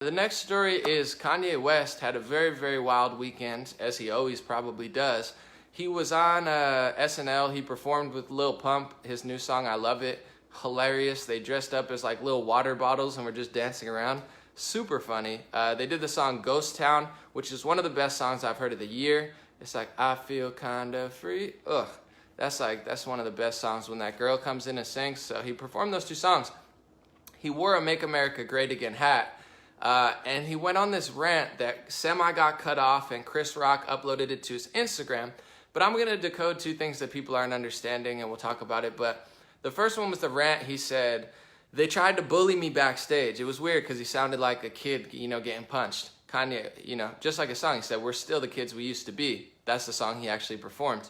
The next story is Kanye West had a very, very wild weekend, as he always probably does. He was on SNL. He performed with Lil Pump, his new song, I Love It. Hilarious. They dressed up as like little water bottles and were just dancing around. Super funny. They did the song Ghost Town, which is one of the best songs I've heard of the year. It's like, I feel kinda free. Ugh. That's one of the best songs when that girl comes in and sings. So he performed those two songs. He wore a Make America Great Again hat. And he went on this rant that semi got cut off and Chris Rock uploaded it to his Instagram. But I'm going to decode two things that people aren't understanding and we'll talk about it. But the first one was the rant. He said, they tried to bully me backstage. It was weird because he sounded like a kid, getting punched. Kanye, just like a song, he said, we're still the kids we used to be. That's the song he actually performed.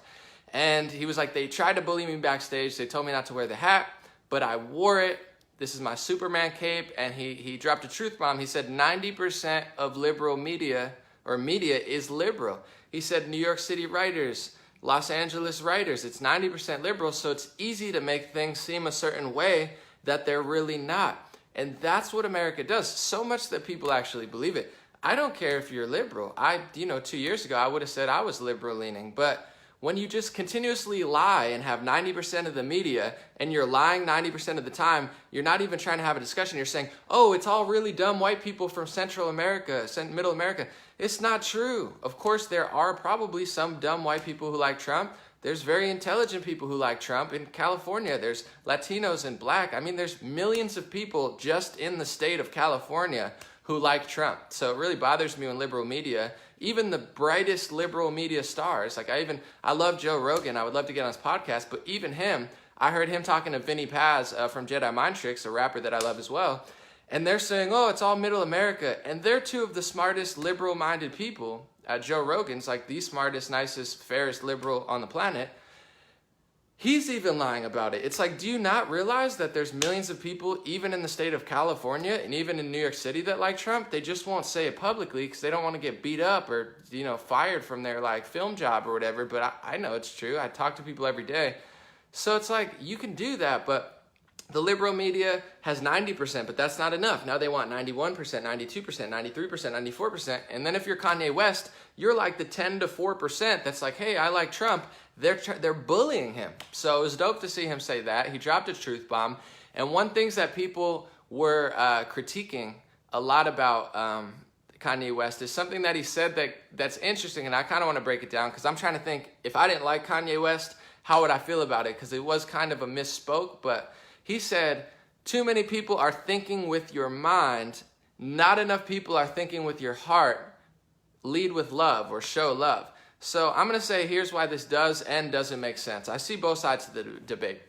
And he was like, they tried to bully me backstage. They told me not to wear the hat, but I wore it. This is my Superman cape, and he dropped a truth bomb. He said 90% of liberal media is liberal. He said New York City writers, Los Angeles writers, it's 90% liberal, so it's easy to make things seem a certain way that they're really not. And that's what America does, so much that people actually believe it. I don't care if you're liberal. 2 years ago, I would have said I was liberal leaning, but when you just continuously lie and have 90% of the media and you're lying 90% of the time, you're not even trying to have a discussion. You're saying, oh, it's all really dumb white people from Central America, Middle America. It's not true. Of course, there are probably some dumb white people who like Trump. There's very intelligent people who like Trump. In California, there's Latinos and black. There's millions of people just in the state of California who like Trump. So it really bothers me when liberal media, even the brightest liberal media stars, I love Joe Rogan, I would love to get on his podcast, but even him, I heard him talking to Vinny Paz from Jedi Mind Tricks, a rapper that I love as well, and they're saying, oh, it's all middle America, and they're two of the smartest liberal-minded people. Joe Rogan's like the smartest, nicest, fairest liberal on the planet. He's even lying about it. It's like, do you not realize that there's millions of people, even in the state of California and even in New York City, that like Trump? They just won't say it publicly because they don't want to get beat up or, fired from their film job or whatever. But I know it's true. I talk to people every day. So it's like, you can do that, but the liberal media has 90%, but that's not enough. Now they want 91%, 92%, 93%, 94%. And then if you're Kanye West, you're like the 10 to 4% that's like, hey, I like Trump. They're bullying him. So it was dope to see him say that. He dropped a truth bomb. And one thing that people were critiquing a lot about Kanye West is something that he said that's interesting, and I kind of want to break it down because I'm trying to think, if I didn't like Kanye West, how would I feel about it? Because it was kind of a misspoke, but he said, too many people are thinking with your mind, not enough people are thinking with your heart. Lead with love or show love. So I'm going to say here's why this does and doesn't make sense. I see both sides of the debate.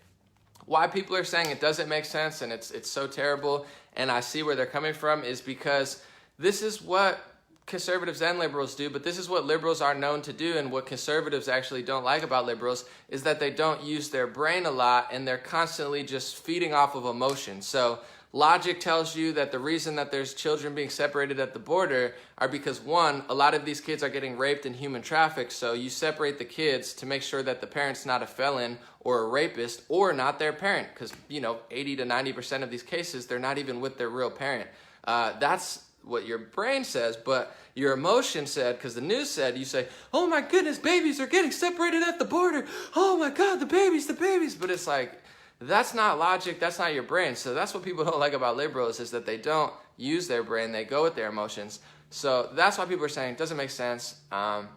Why people are saying it doesn't make sense and it's so terrible, and I see where they're coming from, is because this is what conservatives and liberals do, but this is what liberals are known to do, and what conservatives actually don't like about liberals is that they don't use their brain a lot and they're constantly just feeding off of emotion. So logic tells you that the reason that there's children being separated at the border are because, one, a lot of these kids are getting raped and human trafficked, so you separate the kids to make sure that the parent's not a felon or a rapist or not their parent, because 80 to 90% of these cases, they're not even with their real parent. That's what your brain says, but your emotion said, because the news said, you say, oh my goodness, babies are getting separated at the border. Oh my God, the babies. But it's like, that's not logic, that's not your brain. So that's what people don't like about liberals, is that they don't use their brain, they go with their emotions. So that's why people are saying it doesn't make sense. And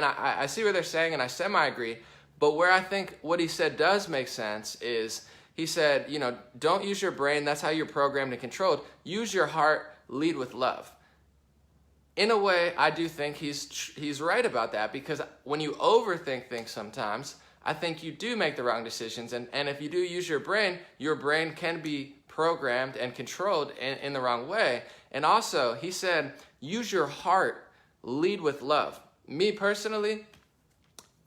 I see what they're saying, and I semi-agree. But where I think what he said does make sense is, he said, don't use your brain, that's how you're programmed and controlled. Use your heart, lead with love. In a way, I do think he's right about that, because when you overthink things sometimes, I think you do make the wrong decisions. And if you do use your brain can be programmed and controlled in the wrong way. And also, he said, use your heart, lead with love. Me personally,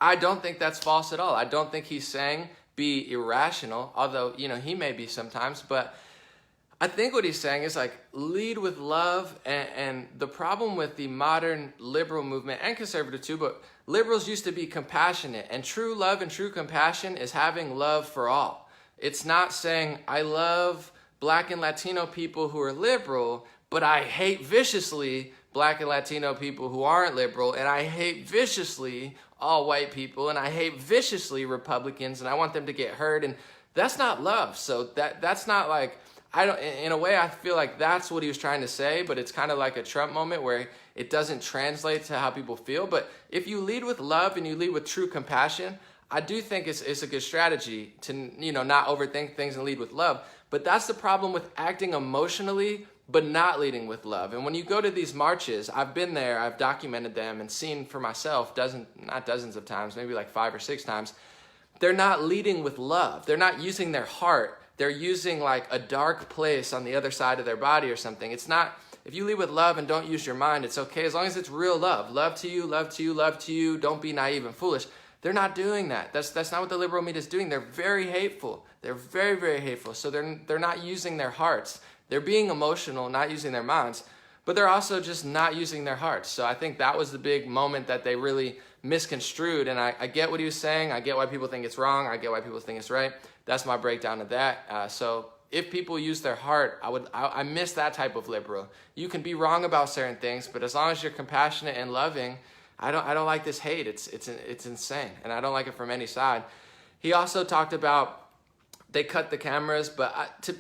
I don't think that's false at all. I don't think he's saying be irrational, although, he may be sometimes. But I think what he's saying is like, lead with love. And the problem with the modern liberal movement, and conservative too, but liberals used to be compassionate, and true love and true compassion is having love for all. It's not saying I love Black and Latino people who are liberal, but I hate viciously Black and Latino people who aren't liberal, and I hate viciously all white people, and I hate viciously Republicans, and I want them to get heard, and that's not love. So that's not like, I don't, in a way I feel like that's what he was trying to say, but it's kind of like a Trump moment where it doesn't translate to how people feel. But if you lead with love and you lead with true compassion, I do think it's a good strategy to, you know, not overthink things and lead with love. But that's the problem with acting emotionally but not leading with love. And when you go to these marches, I've been there, I've documented them and seen for myself not dozens of times, maybe like 5 or 6 times. They're not leading with love. They're not using their heart. They're using like a dark place on the other side of their body or something. It's not, if you lead with love and don't use your mind, it's okay as long as it's real love. Love to you, love to you, love to you. Don't be naive and foolish. They're not doing that. That's not what the liberal media is doing. They're very hateful. They're very, very hateful. So they're not using their hearts. They're being emotional, not using their minds, but they're also just not using their hearts. So I think that was the big moment that they really misconstrued. And I get what he was saying. I get why people think it's wrong. I get why people think it's right. That's my breakdown of that. So if people use their heart, I miss that type of liberal. You can be wrong about certain things, but as long as you're compassionate and loving, I don't like this hate. It's insane, and I don't like it from any side. He also talked about they cut the cameras, but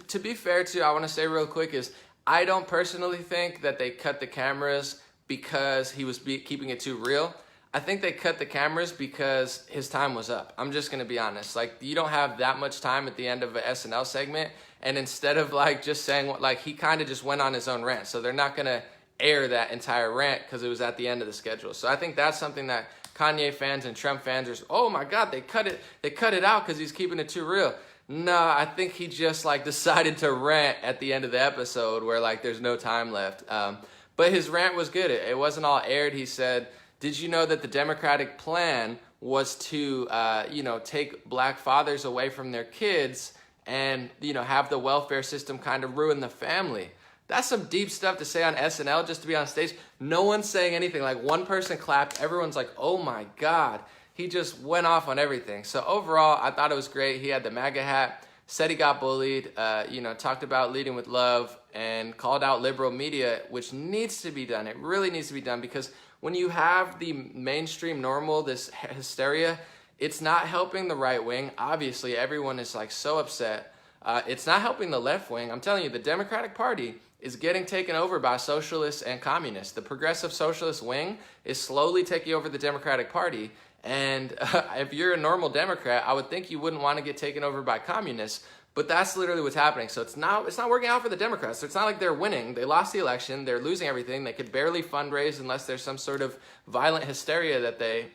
to be fair to you, I want to say real quick is I don't personally think that they cut the cameras because he was keeping it too real. I think they cut the cameras because his time was up. I'm just going to be honest. Like, you don't have that much time at the end of an SNL segment, and instead of like just saying, like, he kind of just went on his own rant. So they're not going to air that entire rant because it was at the end of the schedule. So I think that's something that Kanye fans and Trump fans are, oh my God, they cut it out because he's keeping it too real. No, I think he just like decided to rant at the end of the episode where like there's no time left. But his rant was good. It wasn't all aired. He said, did you know that the Democratic plan was to, take black fathers away from their kids and, have the welfare system kind of ruin the family? That's some deep stuff to say on SNL just to be on stage. No one's saying anything. Like, one person clapped. Everyone's like, oh my God. He just went off on everything. So overall, I thought it was great. He had the MAGA hat, said he got bullied, talked about leading with love, and called out liberal media, which needs to be done. It really needs to be done, because when you have the mainstream normal, this hysteria, it's not helping the right wing. Obviously, everyone is like so upset. It's not helping the left wing. I'm telling you, the Democratic Party is getting taken over by socialists and communists. The progressive socialist wing is slowly taking over the Democratic Party. And if you're a normal Democrat, I would think you wouldn't want to get taken over by communists. But that's literally what's happening. So it's not working out for the Democrats. So it's not like they're winning. They lost the election. They're losing everything. They could barely fundraise unless there's some sort of violent hysteria that they,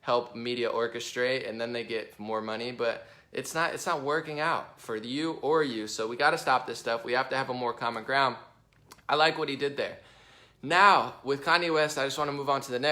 help media orchestrate, and then they get more money. But it's not working out for you or you. So we got to stop this stuff. We have to have a more common ground. I like what he did there. Now, with Kanye West, I just want to move on to the next.